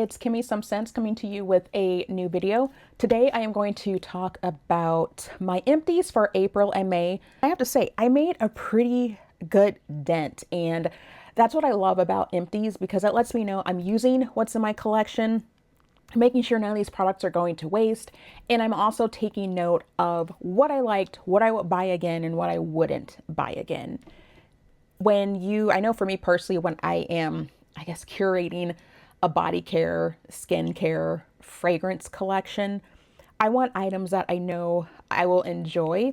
it's Kimmy Some Sense coming to you with a new video. Today I am going to talk about my empties for April and May. I have to say, I made a pretty good dent, and that's what I love about empties because it lets me know I'm using what's in my collection, making sure none of these products are going to waste, and I'm also taking note of what I liked, what I would buy again, and what I wouldn't buy again. I know for me personally, when I am, I guess, curating a body care, skincare, fragrance collection, I want items that I know I will enjoy,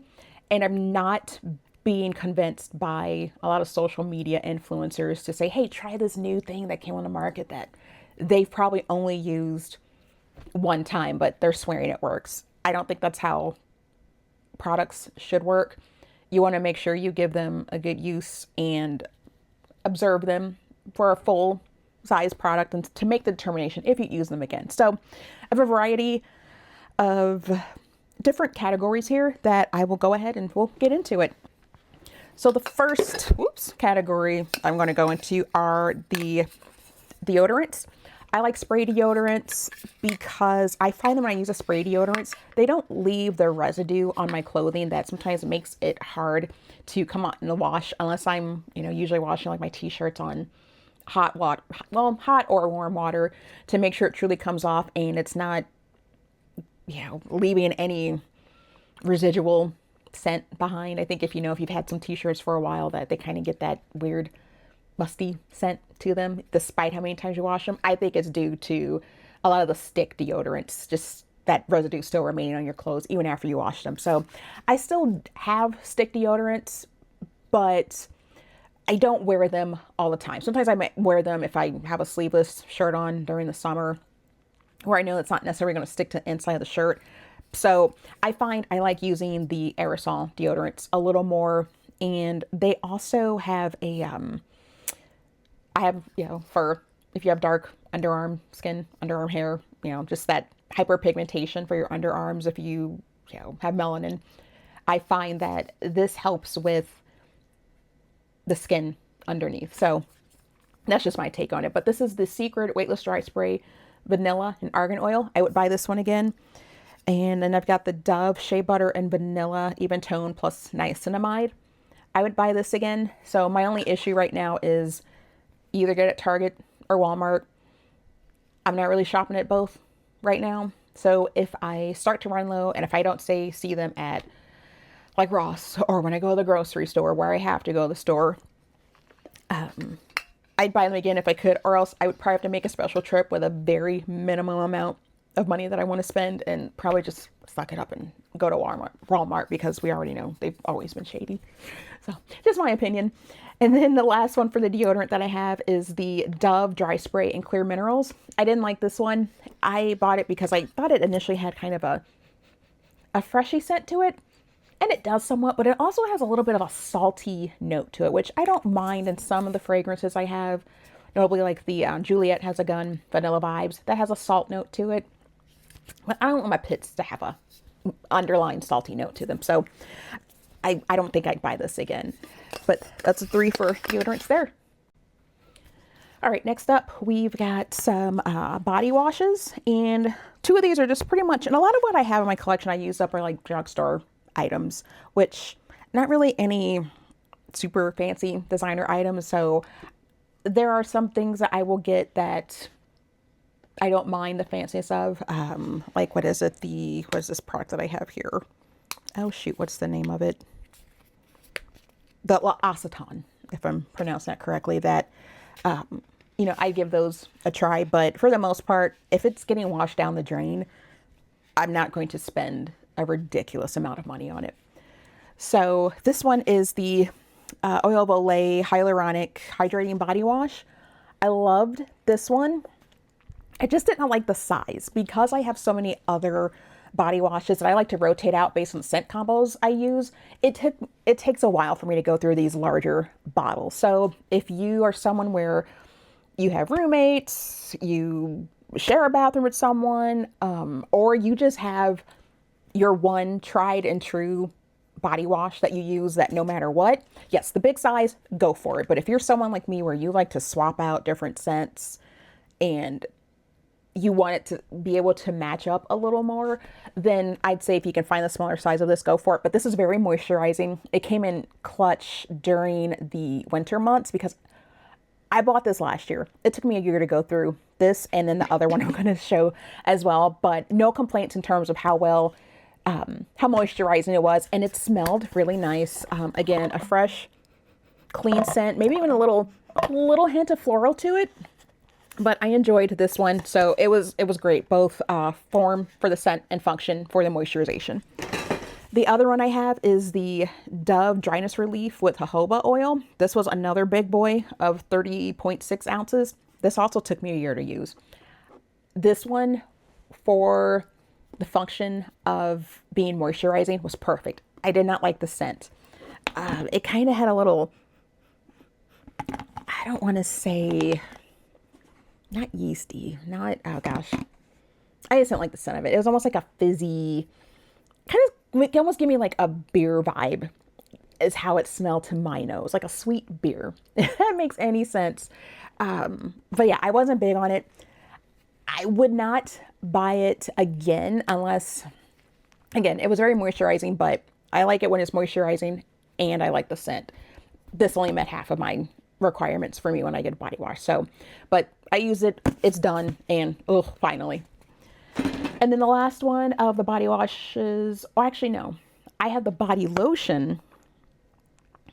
and I'm not being convinced by a lot of social media influencers to say, hey, try this new thing that came on the market that they've probably only used one time, but they're swearing it works. I don't think that's how products should work. You want to make sure you give them a good use and observe them for a full size product and to make the determination if you use them again. So I have a variety of different categories here that I will go ahead and we'll get into it. So the first category I'm going to go into are the deodorants. I like spray deodorants because I find that when I use a spray deodorants, they don't leave their residue on my clothing that sometimes makes it hard to come out in the wash unless I'm, usually washing like my t-shirts on hot water, well, hot or warm water to make sure it truly comes off and it's not, leaving any residual scent behind. I think if you've had some t-shirts for a while that they kind of get that weird musty scent to them despite how many times you wash them. I think it's due to a lot of the stick deodorants, just that residue still remaining on your clothes even after you wash them. So I still have stick deodorants, but I don't wear them all the time. Sometimes I might wear them if I have a sleeveless shirt on during the summer where I know it's not necessarily going to stick to the inside of the shirt. So I find I like using the aerosol deodorants a little more, and they also have for if you have dark underarm skin, underarm hair, just that hyperpigmentation for your underarms, if you have melanin, I find that this helps with the skin underneath. So that's just my take on it. But this is the Secret Weightless Dry Spray Vanilla and Argan Oil. I would buy this one again. And then I've got the Dove Shea Butter and Vanilla Even Tone plus Niacinamide. I would buy this again. So my only issue right now is either get it at Target or Walmart. I'm not really shopping at both right now. So if I start to run low and if I don't see them at like Ross or when I go to the grocery store where I have to go to the store, I'd buy them again if I could, or else I would probably have to make a special trip with a very minimum amount of money that I want to spend and probably just suck it up and go to Walmart because we already know they've always been shady. So just my opinion. And then the last one for the deodorant that I have is the Dove Dry Spray and Clear Minerals. I didn't like this one. I bought it because I thought it initially had kind of a freshy scent to it. And it does somewhat, but it also has a little bit of a salty note to it, which I don't mind in some of the fragrances I have. Notably like the Juliet Has a Gun Vanilla Vibes. That has a salt note to it. But I don't want my pits to have a underlying salty note to them. So I don't think I'd buy this again. But that's 3 for deodorants there. All right, next up, we've got some body washes. And 2 of these are just pretty much, and a lot of what I have in my collection I use up are like drugstore items, which not really any super fancy designer items. So there are some things that I will get that I don't mind the fanciness of. Like what is this product that I have here? Oh shoot, what's the name of it? The loccitane, if I'm pronouncing that correctly. That I give those a try, but for the most part, if it's getting washed down the drain, I'm not going to spend a ridiculous amount of money on it. So this one is the Oil of Olay Hyaluronic Hydrating Body Wash. I loved this one. I just didn't like the size because I have so many other body washes that I like to rotate out based on the scent combos I use. It takes a while for me to go through these larger bottles. So if you are someone where you have roommates, you share a bathroom with someone, or you just have your one tried and true body wash that you use that no matter what, yes, the big size, go for it. But if you're someone like me where you like to swap out different scents and you want it to be able to match up a little more, then I'd say if you can find the smaller size of this, go for it. But this is very moisturizing. It came in clutch during the winter months because I bought this last year. It took me a year to go through this and then the other one I'm going to show as well, but no complaints in terms of how well, how moisturizing it was. And it smelled really nice. Again, a fresh, clean scent, maybe even a little hint of floral to it. But I enjoyed this one, so it was great, both form for the scent and function for the moisturization. The other one I have is the Dove Dryness Relief with jojoba oil. This was another big boy of 30.6 ounces. This also took me a year to use. This one, for the function of being moisturizing, was perfect. I did not like the scent. It kind of had a little, I don't want to say, not yeasty, not, oh gosh. I just didn't like the scent of it. It was almost like a fizzy, it almost gave me like a beer vibe is how it smelled to my nose, like a sweet beer, if that makes any sense. But yeah, I wasn't big on it. I would not buy it again unless, again, it was very moisturizing, but I like it when it's moisturizing and I like the scent. This only met half of my requirements for me when I get a body wash. So, but I use it, it's done, and oh, finally. And then the last one of the body washes, oh, actually, no, I have the body lotion.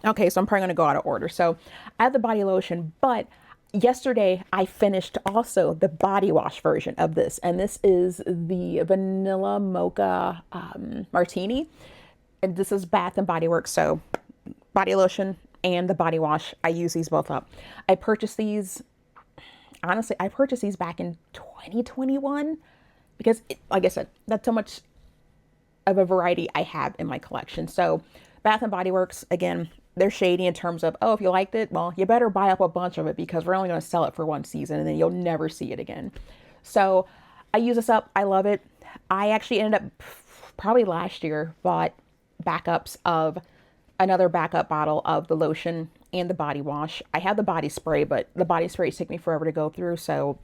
Okay, so I'm probably going to go out of order. So I have the body lotion, but yesterday I finished also the body wash version of this. And this is the vanilla mocha martini. And this is Bath and Body Works. So body lotion and the body wash, I use these both up. I purchased these, honestly, I purchased these back in 2021 because, like I said, that's how much of a variety I have in my collection. So Bath and Body Works, again, they're shady in terms of, oh, if you liked it, well, you better buy up a bunch of it because we're only going to sell it for one season and then you'll never see it again. So I use this up. I love it. I actually ended up probably last year bought backups of another backup bottle of the lotion and the body wash. I have the body spray, but the body spray took me forever to go through. So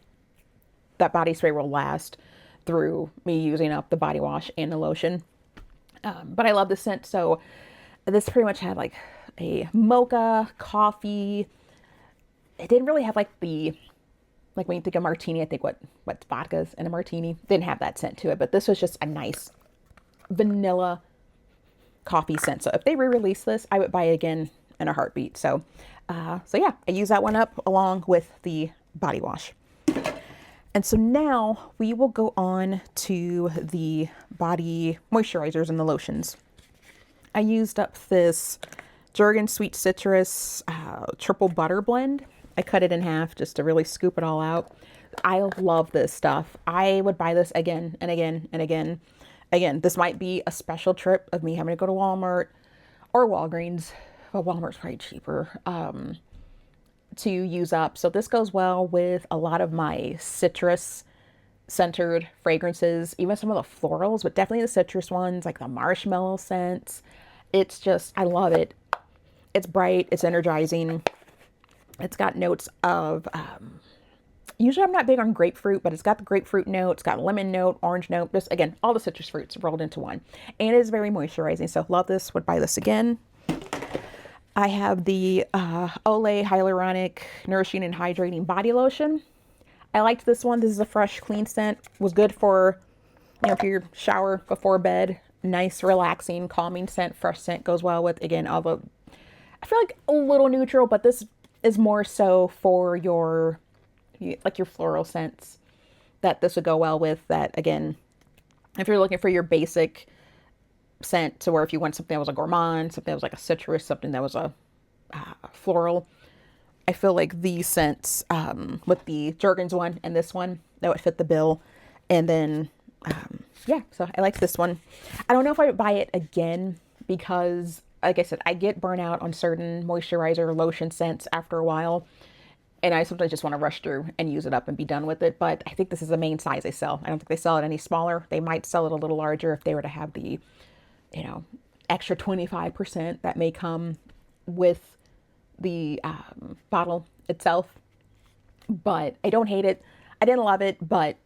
that body spray will last through me using up the body wash and the lotion. But I love the scent. So this pretty much had like a mocha, coffee. It didn't really have like the, like when you think of martini, I think what's vodkas in a martini. Didn't have that scent to it, but this was just a nice vanilla coffee scent. So if they re-release this, I would buy it again in a heartbeat. So yeah, I use that one up along with the body wash. And so now we will go on to the body moisturizers and the lotions. I used up this Jergens Sweet Citrus Triple Butter Blend. I cut it in half just to really scoop it all out. I love this stuff. I would buy this again and again and again. Again, this might be a special trip of me having to go to Walmart or Walgreens. Well, Walmart's probably cheaper to use up. So this goes well with a lot of my citrus centered fragrances, even some of the florals, but definitely the citrus ones, like the marshmallow scents. It's just, I love it. It's bright, it's energizing. It's got notes of, usually I'm not big on grapefruit, but it's got the grapefruit note, it's got lemon note, orange note, just again, all the citrus fruits rolled into one. And it is very moisturizing. So love this, would buy this again. I have the Olay Hyaluronic Nourishing and Hydrating Body Lotion. I liked this one. This is a fresh, clean scent. Was good for, you know, for your shower before bed. Nice, relaxing, calming scent. Fresh scent goes well with, again, all the, I feel like a little neutral, but this is more so for your, like your floral scents that this would go well with. That, again, if you're looking for your basic scent to where if you want something that was a gourmand, something that was like a citrus, something that was a floral, I feel like these scents with the Jergens one and this one, that would fit the bill. And then yeah, so I like this one. I don't know if I would buy it again because, like I said, I get burnout on certain moisturizer lotion scents after a while, and I sometimes just want to rush through and use it up and be done with it. But I think this is the main size they sell. I don't think they sell it any smaller. They might sell it a little larger if they were to have the, you know, extra 25% that may come with the bottle itself. But I don't hate it. I didn't love it, but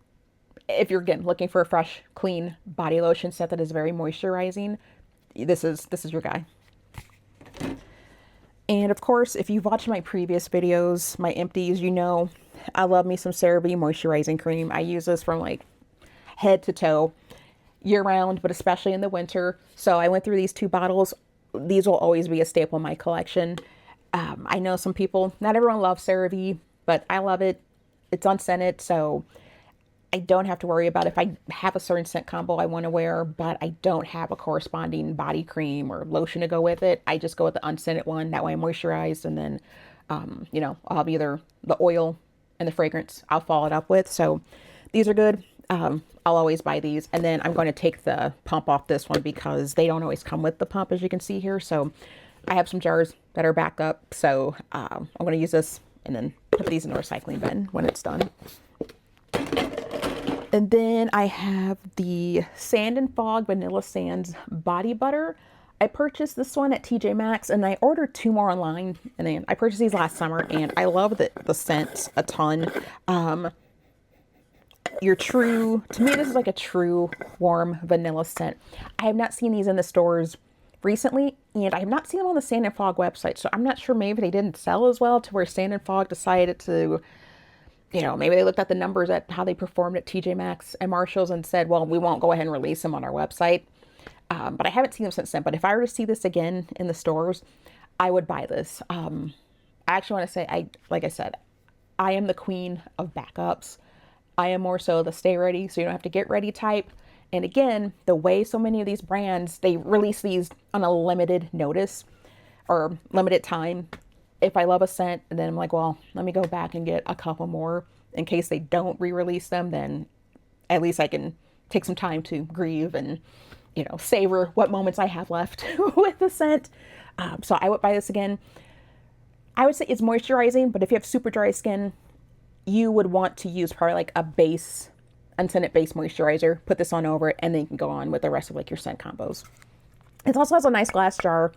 if you're, again, looking for a fresh, clean body lotion set that is very moisturizing, this is your guy. And of course, if you've watched my previous videos, my empties, you know I love me some CeraVe moisturizing cream. I use this from like head to toe year round, but especially in the winter. So I went through these 2 bottles. These will always be a staple in my collection. I know some people, not everyone loves CeraVe, but I love it. It's unscented, so I don't have to worry about if I have a certain scent combo I want to wear, but I don't have a corresponding body cream or lotion to go with it. I just go with the unscented one. That way I'm moisturized, and then, you know, I'll have either the oil and the fragrance I'll follow it up with. So these are good. I'll always buy these. And then I'm going to take the pump off this one because they don't always come with the pump, as you can see here. So I have some jars that are backed up. So I'm going to use this and then put these in the recycling bin when it's done. And then I have the Sand and Fog Vanilla Sands Body Butter. I purchased this one at Tjmaxx, and I ordered 2 more online. And then I purchased these last summer, and I love the scent a ton. To me, this is like a true warm vanilla scent. I have not seen these in the stores recently, and I have not seen them on the Sand and Fog website. So I'm not sure, maybe they didn't sell as well to where Sand and Fog decided to, you know, maybe they looked at the numbers at how they performed at Tjmaxx and Marshalls and said, well, we won't go ahead and release them on our website. But I haven't seen them since then. But if I were to see this again in the stores, I would buy this. I actually want to say, like I said, I am the queen of backups. I am more so the stay ready, so you don't have to get ready type. And again, the way so many of these brands, they release these on a limited notice or limited time. If I love a scent, and then I'm like, well, let me go back and get a couple more in case they don't re-release them, then at least I can take some time to grieve and, you know, savor what moments I have left with the scent. So I would buy this again. I would say it's moisturizing, but if you have super dry skin, you would want to use probably like a base, unscented base moisturizer. Put this on over it, and then you can go on with the rest of like your scent combos. It also has a nice glass jar.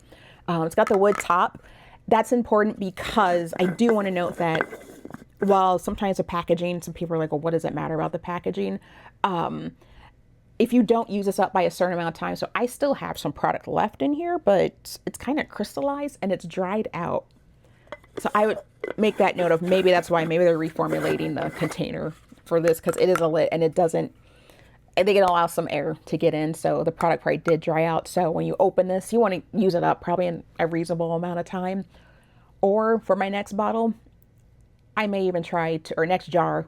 It's got the wood top. That's important because I do want to note that while sometimes the packaging, some people are like, well, what does it matter about the packaging? If you don't use this up by a certain amount of time, so I still have some product left in here, but it's kind of crystallized and it's dried out. So I would make that note of maybe that's why, maybe they're reformulating the container for this, because it is a lid and it doesn't, I think it allows some air to get in. So the product probably did dry out. So when you open this, you want to use it up probably in a reasonable amount of time. Or for my next bottle, I may even try to, or next jar,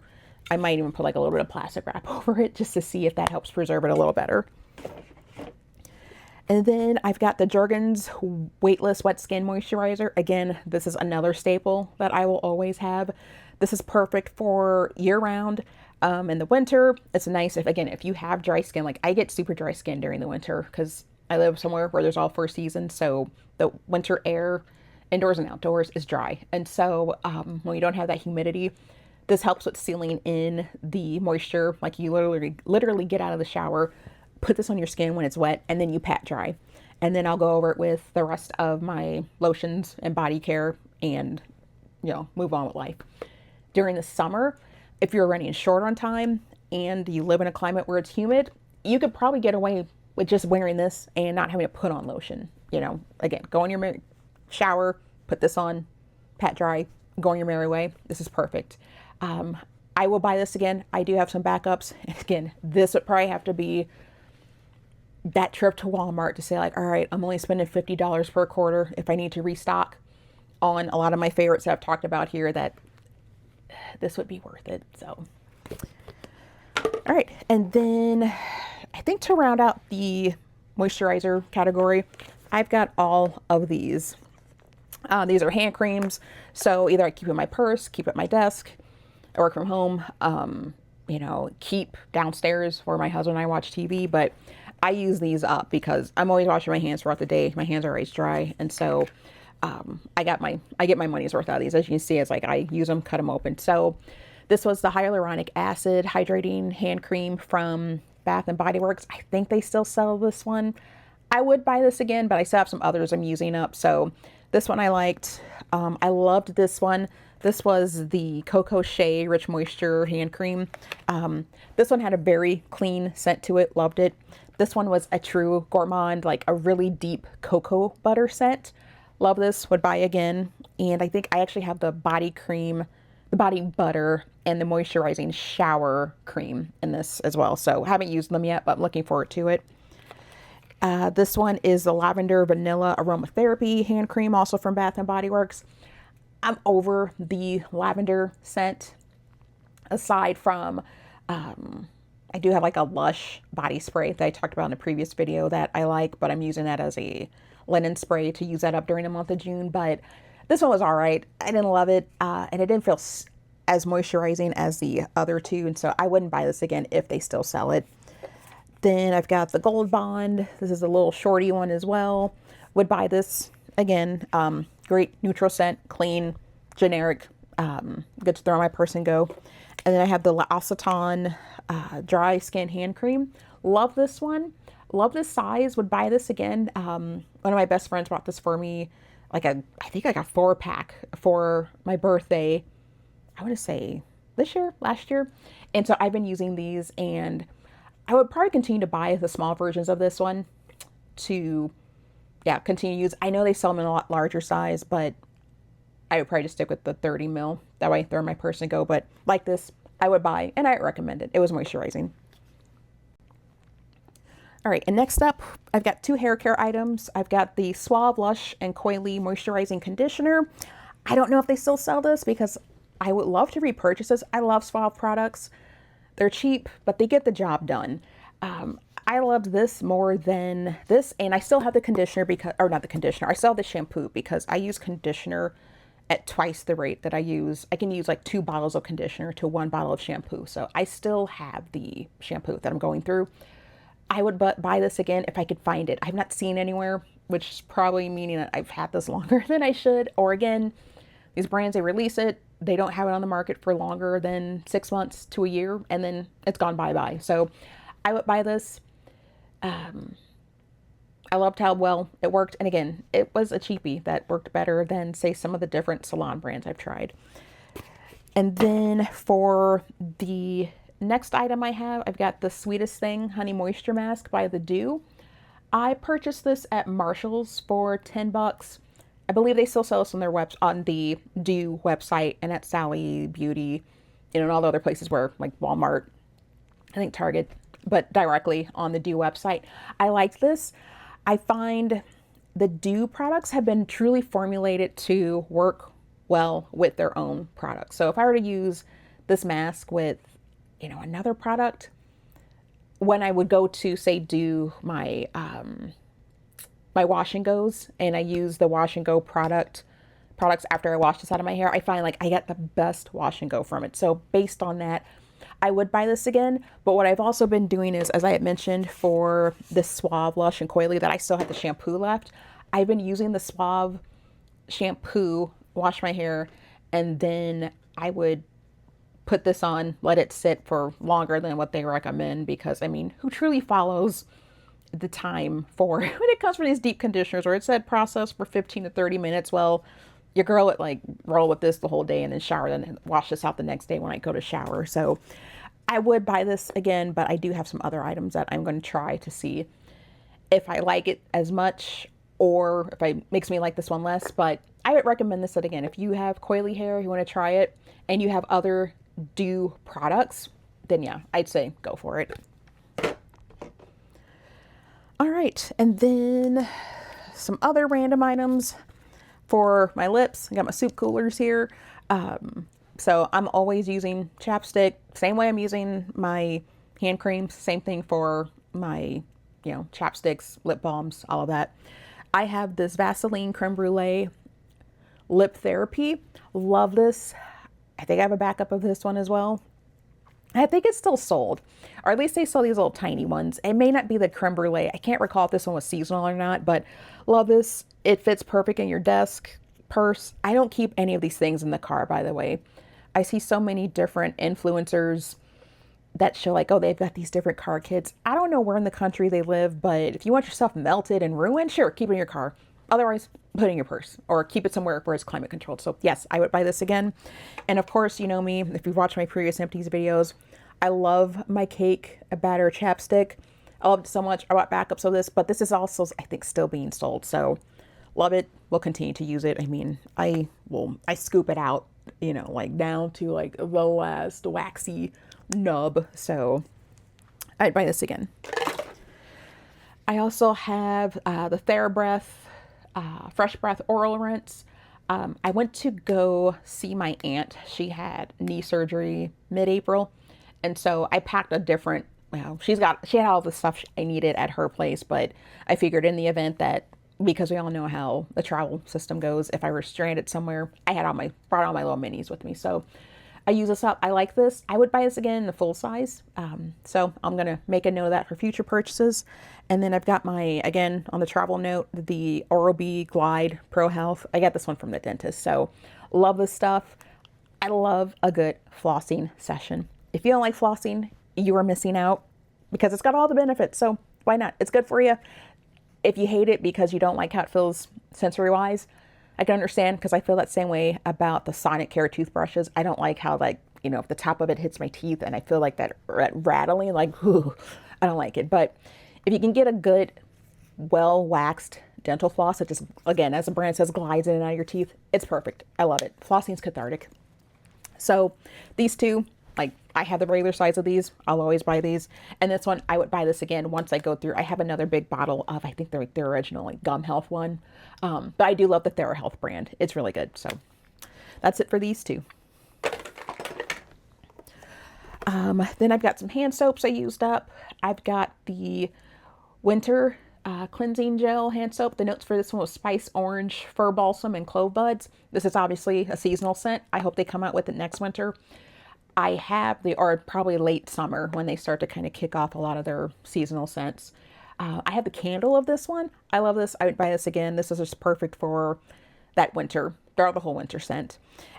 I might even put like a little bit of plastic wrap over it just to see if that helps preserve it a little better. And then I've got the Jergens Weightless Wet Skin Moisturizer. Again, this is another staple that I will always have. This is perfect for year round. In the winter, it's nice if you have dry skin. Like I get super dry skin during the winter because I live somewhere where there's all 4 seasons. So the winter air, indoors and outdoors, is dry. And so when you don't have that humidity, this helps with sealing in the moisture. Like you literally get out of the shower, put this on your skin when it's wet, and then you pat dry. And then I'll go over it with the rest of my lotions and body care and, you know, move on with life. During the summer, if you're running short on time and you live in a climate where it's humid, you could probably get away with just wearing this and not having to put on lotion. You know, again, go in your shower, put this on, pat dry, go on your merry way. This is perfect. I will buy this again. I do have some backups. And again, this would probably have to be that trip to Walmart to say like, all right, I'm only spending $50 per quarter if I need to restock on a lot of my favorites that I've talked about here, that this would be worth it. So, all right. And then I think to round out the moisturizer category, I've got all of these. These are hand creams. So either I keep it in my purse, keep it at my desk, I work from home, you know, keep downstairs where my husband and I watch TV, but I use these up because I'm always washing my hands throughout the day. My hands are always dry. And so I get my money's worth out of these. As you can see, it's like I use them, cut them open. So this was the hyaluronic acid hydrating hand cream from Bath and Body Works. I think they still sell this one. I would buy this again, but I still have some others I'm using up. So this one I liked. I loved this one This was the Coco Shea Rich Moisture Hand Cream. This one had a very clean scent to it. Loved it. This one was a true gourmand, like a really deep cocoa butter scent. Love this. Would buy again. And I think I actually have the body cream, the body butter, and the moisturizing shower cream in this as well. So haven't used them yet, but I'm looking forward to it. This one is the Lavender Vanilla Aromatherapy Hand Cream, also from Bath and Body Works. I'm over the lavender scent. Aside from, I do have like a Lush body spray that I talked about in a previous video that I like, but I'm using that as a linen spray to use that up during the month of June. But this one was all right. I didn't love it, and it didn't feel as moisturizing as the other two, and so I wouldn't buy this again if they still sell it. Then I've got the Gold Bond. This is a little shorty one as well. Would buy this again. Great neutral scent, clean, generic, good to throw on my purse and go. And then I have the loccitane dry skin hand cream. Love this one. Love this size. Would buy this again. One of my best friends bought this for me. I think I got 4-pack for my birthday. I want to say last year. And so I've been using these, and I would probably continue to buy the small versions of this one to, continue to use. I know they sell them in a lot larger size, but I would probably just stick with the 30 mil. That way I throw in my purse and go. But like this, I would buy, and I recommend it. It was moisturizing. All right, and next up, I've got 2 hair care items. I've got the Suave Lush and Coily Moisturizing Conditioner. I don't know if they still sell this because I would love to repurchase this. I love Suave products. They're cheap, but they get the job done. I loved this more than this, and I still have the conditioner because, or not the conditioner, I still have the shampoo because I use conditioner at twice the rate that I use. I can use like 2 bottles of conditioner to 1 bottle of shampoo. So I still have the shampoo that I'm going through. I would buy this again if I could find it. I've not seen anywhere, which is probably meaning that I've had this longer than I should. Or again, these brands, they release it, they don't have it on the market for longer than 6 months to a year, and then it's gone bye-bye. So I would buy this. I loved how well it worked. And again, it was a cheapie that worked better than, say, some of the different salon brands I've tried. And then for the next item I have, I've got the Sweetest Thing Honey Moisture Mask by the Doux. I purchased this at Marshall's for $10. I believe they still sell this on their on the Doux website and at Sally Beauty, and all the other places where, like Walmart, I think Target, but directly on the Doux website. I liked this. I find the Doux products have been truly formulated to work well with their own products. So if I were to use this mask with, another product, when I would go to, say, do my my wash and goes, and I use the wash and go products after I wash this out of my hair, I find like I get the best wash and go from it. So based on that, I would buy this again. But what I've also been doing is, as I had mentioned for the Suave Lush and Coily, that I still have the shampoo left. I've been using the Suave shampoo, wash my hair, and then I would put this on, let it sit for longer than what they recommend, because I mean, who truly follows the time for when it comes for these deep conditioners where it said process for 15 to 30 minutes? Well, your girl would like roll with this the whole day and then shower, then wash this out the next day when I go to shower. So I would buy this again, but I do have some other items that I'm going to try to see if I like it as much or if it makes me like this one less. But I would recommend this again. If you have coily hair, you want to try it, and you have other Doux products, then yeah, I'd say go for it. All right, and then some other random items for my lips. I got my soup coolers here. So I'm always using chapstick, same way I'm using my hand creams, same thing for my, chapsticks, lip balms, all of that. I have this Vaseline Creme Brulee Lip Therapy. Love this. I think I have a backup of this one as well. I think it's still sold, or at least they sell these little tiny ones. It may not be the creme brulee. I can't recall if this one was seasonal or not, but love this. It fits perfect in your desk, purse. I don't keep any of these things in the car, by the way. I see so many different influencers that show like, oh, they've got these different car kits. I don't know where in the country they live, but if you want your stuff melted and ruined, sure, keep it in your car. Otherwise, put it in your purse or keep it somewhere where it's climate controlled. So yes, I would buy this again. And of course, you know me, if you've watched my previous empties videos, I love my cake batter chapstick. I loved it so much. I bought backups of this, but this is also, I think, still being sold. So love it. We'll continue to use it. I mean, I scoop it out, you know, like down to like the last waxy nub. So I'd buy this again. I also have the TheraBreath Fresh Breath Oral Rinse. I went to go see my aunt. She had knee surgery mid-April. And so I packed a different, well, she had all the stuff I needed at her place, but I figured in the event that, because we all know how the travel system goes, if I were stranded somewhere, I had brought all my little minis with me. So I use this up. I like this. I would buy this again in the full size. So I'm going to make a note of that for future purchases. And then I've got my, again, on the travel note, the Oral-B Glide Pro Health. I got this one from the dentist. So love this stuff. I love a good flossing session. If you don't like flossing, you are missing out because it's got all the benefits. So why not? It's good for you. If you hate it because you don't like how it feels sensory-wise, I can understand, because I feel that same way about the Sonicare toothbrushes. I don't like how, like, you know, if the top of it hits my teeth and I feel like that rattling, like, whew, I don't like it. But if you can get a good, well-waxed dental floss that just, again, as the brand says, glides in and out of your teeth, it's perfect. I love it. Flossing's cathartic. So these two, like, I have the regular size of these. I'll always buy these. And this one, I would buy this again once I go through. I have another big bottle of, I think they're like their original, like, Gum Health one. But I do love the TheraHealth brand. It's really good. So that's it for these two. Then I've got some hand soaps I used up. I've got the Winter Cleansing Gel hand soap. The notes for this one was Spice Orange, Fir Balsam, and Clove Buds. This is obviously a seasonal scent. I hope they come out with it next winter. I have or probably late summer when they start to kind of kick off a lot of their seasonal scents. I have the candle of this one. I love this. I would buy this again. This is just perfect for that winter, throughout the whole winter scent.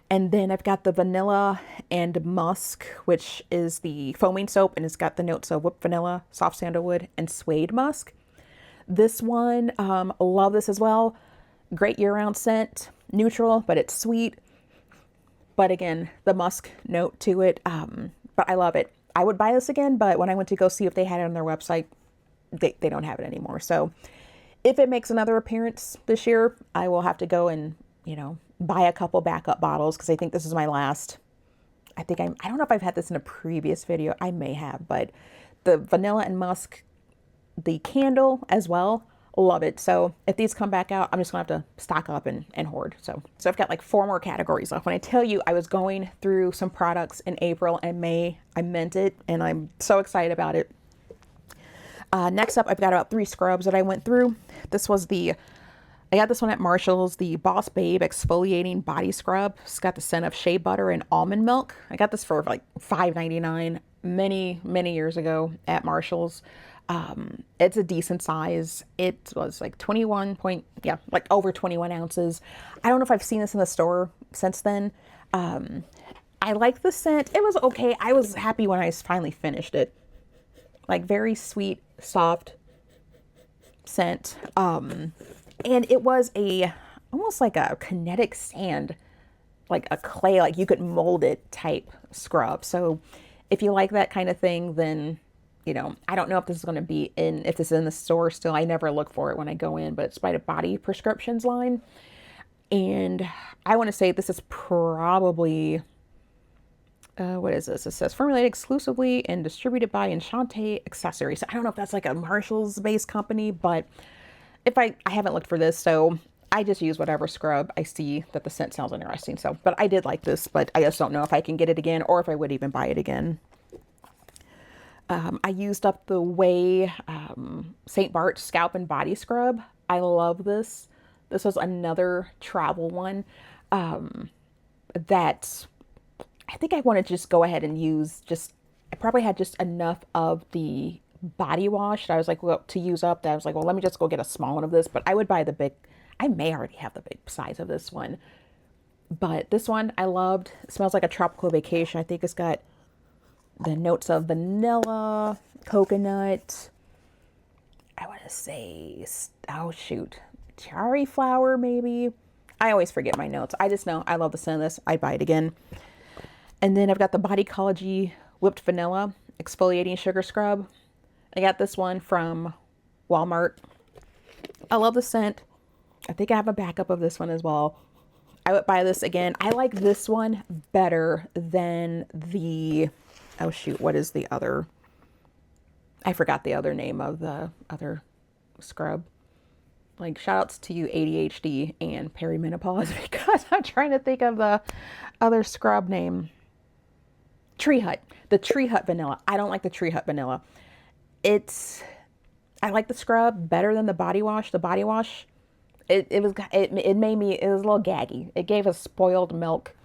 And then I've got the Vanilla and Musk, which is the foaming soap, and it's got the notes of whipped vanilla, soft sandalwood, and suede musk. This one, love this as well. Great year-round scent, neutral, but it's sweet. But again, the musk note to it, but I love it. I would buy this again, but when I went to go see if they had it on their website, they don't have it anymore. So if it makes another appearance this year, I will have to go and, you know, buy a couple backup bottles, because I think this is my last. I don't know if I've had this in a previous video. I may have, but the Vanilla and Musk, the candle as well, love it. So if these come back out, I'm just gonna have to stock up and hoard. So I've got like 4 more categories left. When I tell you I was going through some products in April and May, I meant it, and I'm so excited about it. Next up, I've got about 3 scrubs that I went through. I got this one at Marshall's, the Boss Babe Exfoliating Body Scrub. It's got the scent of shea butter and almond milk. I got this for like $5.99 many years ago at Marshall's. It's a decent size. It was like like over 21 ounces. I don't know if I've seen this in the store since then. I like the scent. It was okay. I was happy when I finally finished it. Like, very sweet, soft scent. And it was almost like a kinetic sand, like a clay, like you could mold it type scrub. So if you like that kind of thing, then, you know, I don't know if this is going to be if this is in the store still. I never look for it when I go in, but it's by the Body Prescriptions line. And I want to say this is probably, what is this? It says formulated exclusively and distributed by Enchante Accessories. I don't know if that's like a Marshall's based company, but if I haven't looked for this, so I just use whatever scrub I see that the scent sounds interesting. So, but I did like this, but I just don't know if I can get it again or if I would even buy it again. I used up the Ouai St. Bart's Scalp and Body Scrub. I love this. This was another travel one that I think I want to just go ahead and use. I probably had just enough of the body wash that I was like, well, to use up, that I was like, well, let me just go get a small one of this. But I would buy the big. I may already have the big size of this one, but this one I loved. It smells like a tropical vacation. I think it's got the notes of vanilla, coconut. I want to say, oh shoot, cherry flower, maybe. I always forget my notes. I just know I love the scent of this. I'd buy it again. And then I've got the Bodycology Whipped Vanilla Exfoliating Sugar Scrub. I got this one from Walmart. I love the scent. I think I have a backup of this one as well. I would buy this again. I like this one better than the, oh shoot, what is the other? I forgot the other name of the other scrub. Like, shout outs to you ADHD and perimenopause, because I'm trying to think of the other scrub name. Tree Hut. The Tree Hut Vanilla. I don't like the Tree Hut Vanilla. I like the scrub better than the body wash. The body wash, it made me, it was a little gaggy. It gave a spoiled milk,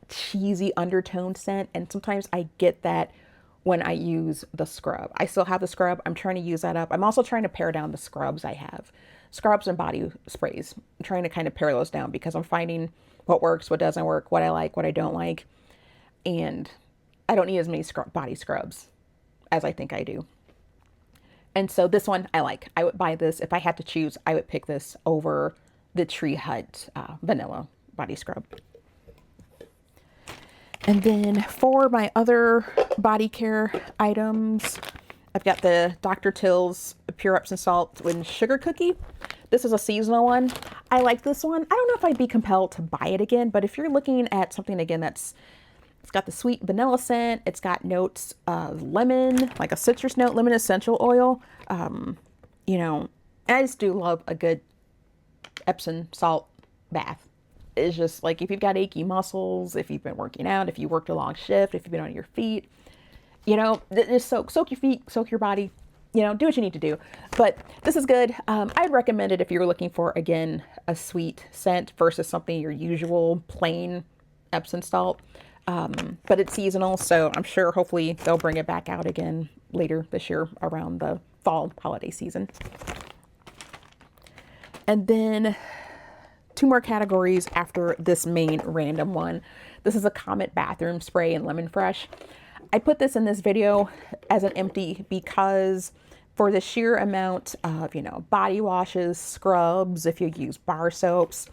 cheesy undertone scent. And sometimes I get that when I use the scrub. I still have the scrub. I'm trying to use that up. I'm also trying to pare down the scrubs I have. Scrubs and body sprays. I'm trying to kind of pare those down because I'm finding what works, what doesn't work, what I like, what I don't like. And I don't need as many body scrubs as I think I do. And so this one I like. I would buy this. If I had to choose, I would pick this over the Tree Hut Vanilla Body Scrub. And then for my other body care items, I've got the drteals Pure Epsom Salt with Sugar Cookie. This is a seasonal one. I like this one. I don't know if I'd be compelled to buy it again, but if you're looking at something again it's got the sweet vanilla scent, it's got notes of lemon, like a citrus note, lemon essential oil. You know, I just do love a good Epsom salt bath. It's just like, if you've got achy muscles, if you've been working out, if you worked a long shift, if you've been on your feet, you know, just soak your feet, soak your body, you know, do what you need to do. But this is good. I'd recommend it if you're looking for, again, a sweet scent versus something your usual plain Epsom salt. But it's seasonal, so I'm sure hopefully they'll bring it back out again later this year around the fall holiday season. And then 2 more categories after this main random one. This is a Comet bathroom spray in Lemon Fresh. I put this in this video as an empty because for the sheer amount of, you know, body washes, scrubs, if you use bar soaps,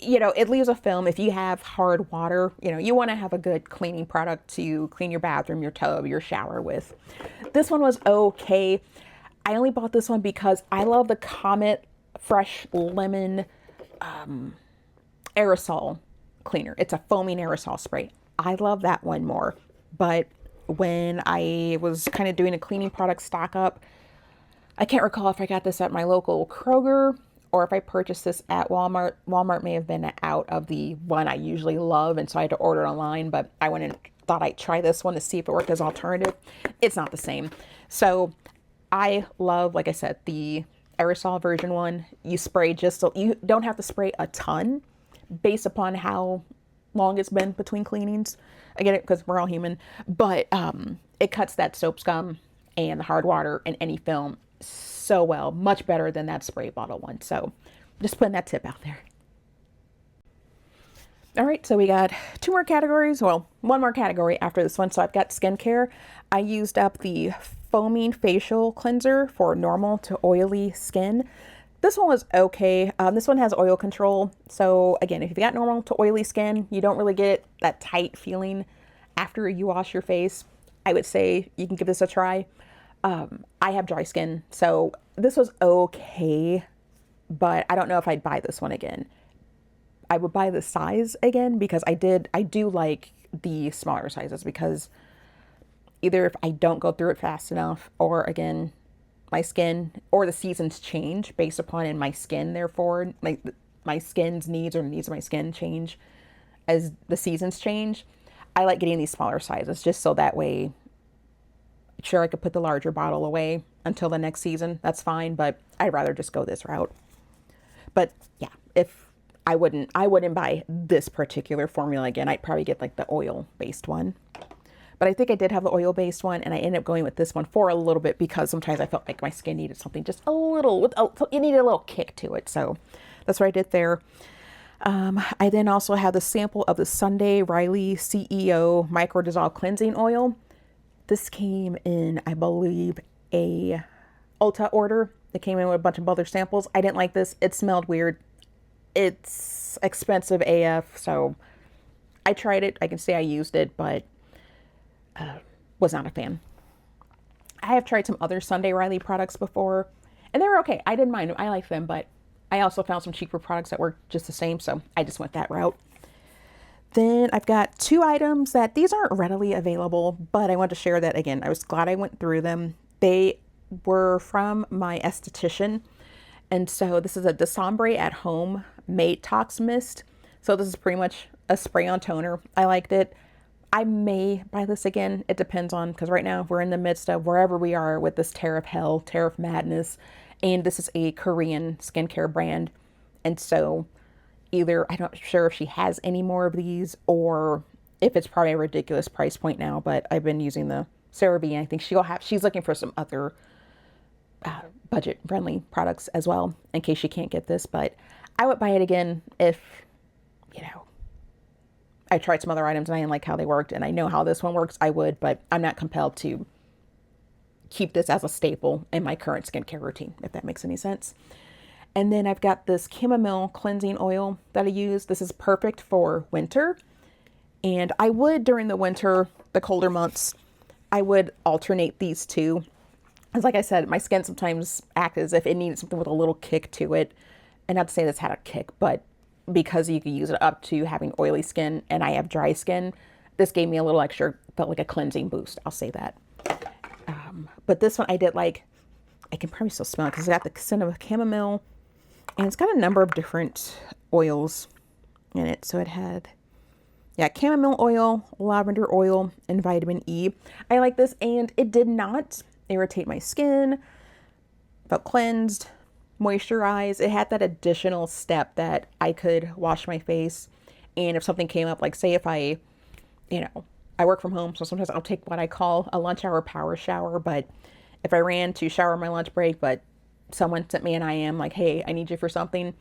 you know, it leaves a film. If you have hard water, you know, you want to have a good cleaning product to clean your bathroom, your tub, your shower with. This one was okay. I only bought this one because I love the Comet Fresh Lemon aerosol cleaner. It's a foaming aerosol spray. I love that one more. But when I was kind of doing a cleaning product stock up, I can't recall if I got this at my local Kroger or if I purchased this at Walmart. Walmart may have been out of the one I usually love, and so I had to order it online, but I went and thought I'd try this one to see if it worked as an alternative. It's not the same. So I love, like I said, the aerosol version one. You spray just so you don't have to spray a ton based upon how long it's been between cleanings. I get it because we're all human, but it cuts that soap scum and the hard water and any film so well, much better than that spray bottle one. So just putting that tip out there. All right, so we got 2 more categories. Well, 1 more category after this one. So I've got skincare. I used up the foaming facial cleanser for normal to oily skin. This one was okay. This one has oil control. So again, if you've got normal to oily skin, you don't really get that tight feeling after you wash your face. I would say you can give this a try. I have dry skin, so this was okay, but I don't know if I'd buy this one again. I would buy the size again because I do like the smaller sizes, because either if I don't go through it fast enough, or again, my skin or the seasons change based upon in my skin. Therefore, my skin's needs or the needs of my skin change as the seasons change. I like getting these smaller sizes just so that way, sure, I could put the larger bottle away until the next season. That's fine, but I'd rather just go this route. But yeah, if I wouldn't buy this particular formula again. I'd probably get like the oil-based one. But I think I did have the oil-based one, and I ended up going with this one for a little bit because sometimes I felt like my skin needed something just a little, it needed a little kick to it. So that's what I did there. I then also have the sample of the Sunday Riley CEO Micro Dissolve Cleansing Oil. This came in, I believe, a Ulta order. It came in with a bunch of other samples. I didn't like this. It smelled weird. It's expensive AF, so I tried it. I can say I used it, but was not a fan. I have tried some other Sunday Riley products before, and they were okay. I didn't mind them. I like them, but I also found some cheaper products that were just the same, so I just went that route. Then I've got 2 items that these aren't readily available, but I want to share that again. I was glad I went through them. They were from my esthetician. And so this is a December at Home Mate Tox Mist. So this is pretty much a spray on toner. I liked it. I may buy this again. It depends on, because right now we're in the midst of wherever we are with this tariff hell, tariff madness. And this is a Korean skincare brand. And so either, I'm not sure if she has any more of these or if it's probably a ridiculous price point now, but I've been using the CeraVe, and I think she's looking for some other budget friendly products as well in case she can't get this. But I would buy it again if, you know, I tried some other items and I didn't like how they worked and I know how this one works. I would, but I'm not compelled to keep this as a staple in my current skincare routine, if that makes any sense. And then I've got this chamomile cleansing oil that I use. This is perfect for winter. And I would, during the winter, the colder months, I would alternate these two. Because like I said, my skin sometimes acts as if it needed something with a little kick to it. And not to say this had a kick, but because you could use it up to having oily skin and I have dry skin, this gave me a little extra, felt like a cleansing boost. I'll say that. But this one I did like, I can probably still smell it because it's got the scent of chamomile. And it's got a number of different oils in it. So it had, yeah, chamomile oil, lavender oil, and vitamin E. I like this, and it did not irritate my skin. Felt cleansed, moisturized. It had that additional step that I could wash my face. And if something came up, like say if I, you know, I work from home, so sometimes I'll take what I call a lunch hour power shower. But if I ran to shower my lunch break, but someone sent me an IM like, hey, I need you for something,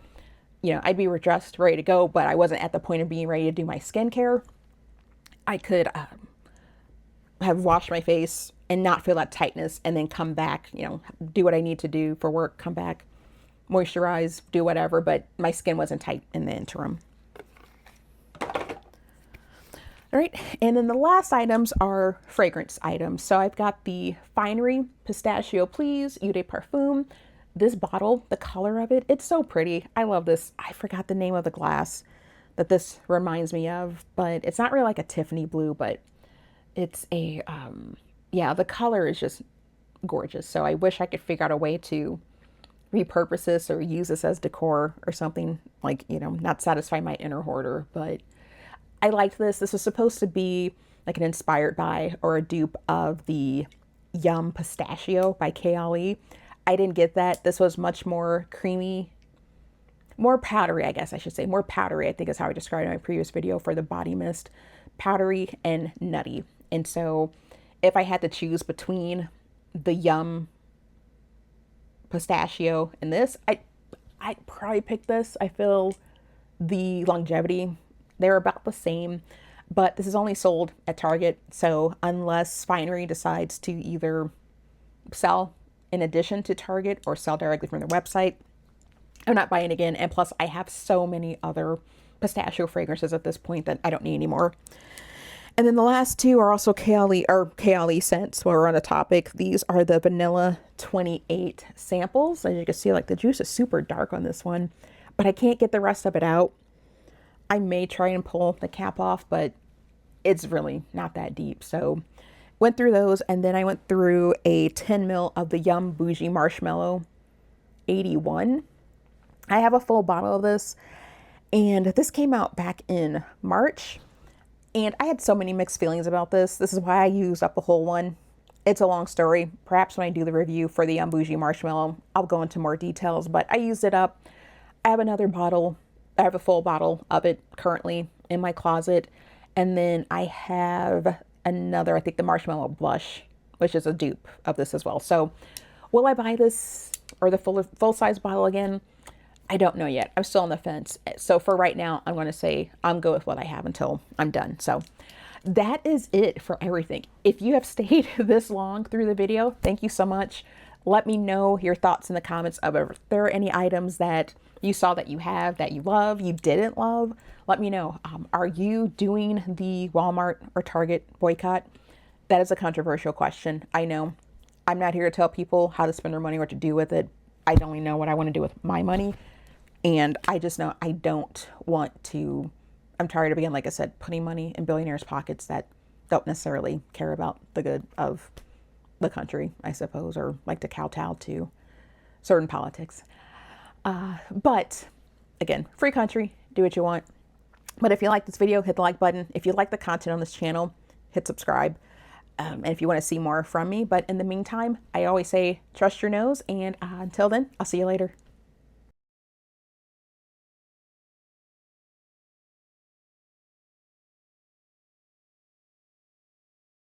you know, I'd be dressed, ready to go, but I wasn't at the point of being ready to do my skincare. I could have washed my face and not feel that tightness and then come back, you know, do what I need to do for work, come back, moisturize, do whatever, but my skin wasn't tight in the interim. All right, and then the last items are fragrance items. So I've got the Finery Pistachio Please Eau de Parfum. This bottle, the color of it, it's so pretty. I love this. I forgot the name of the glass that this reminds me of, but it's not really like a Tiffany blue, but it's a, yeah, the color is just gorgeous. So I wish I could figure out a way to repurpose this or use this as decor or something, like, you know, not satisfy my inner hoarder, but I liked this. This was supposed to be like an inspired by or a dupe of the Yum Pistachio by Kayali. I didn't get that. This was much more creamy, more powdery, I guess I should say. More powdery, I think is how I described it in my previous video for the body mist. Powdery and nutty. And so if I had to choose between the Yum Pistachio and this, I'd probably pick this. I feel the longevity, they're about the same, but this is only sold at Target. So unless Finery decides to either sell in addition to Target or sell directly from their website, I'm not buying again. And plus I have so many other pistachio fragrances at this point that I don't need anymore. And then the last two are also Kayali scents while we're on the topic. These are the Vanilla 28 samples. As you can see, like the juice is super dark on this one, but I can't get the rest of it out. I may try and pull the cap off, but it's really not that deep. So went through those, and then I went through a 10 ml of the Yum Bougie Marshmallow 81. I have a full bottle of this, and this came out back in March, and I had so many mixed feelings about this. This is why I used up a whole one. It's a long story. Perhaps when I do the review for the Yum Bougie Marshmallow, I'll go into more details, but I used it up. I have another bottle. I have a full bottle of it currently in my closet. And then I have another, I think the Marshmallow Blush, which is a dupe of this as well. So will I buy this or the full size bottle again? I don't know yet. I'm still on the fence. So for right now, I'm going to say I'm good with what I have until I'm done. So that is it for everything. If you have stayed this long through the video, thank you so much. Let me know your thoughts in the comments of if there are any items that you saw that you have, that you love, you didn't love. Let me know. Are you doing the Walmart or Target boycott? That is a controversial question. I know. I'm not here to tell people how to spend their money or what to do with it. I only know what I want to do with my money. And I just know I don't want to, I'm tired of, again, like I said, putting money in billionaires' pockets that don't necessarily care about the good of the country, I suppose, or like to kowtow to certain politics. But again, free country, do what you want. But if you like this video, hit the like button. If you like the content on this channel, hit subscribe. And if you want to see more from me. But in the meantime, I always say, trust your nose. And until then, I'll see you later.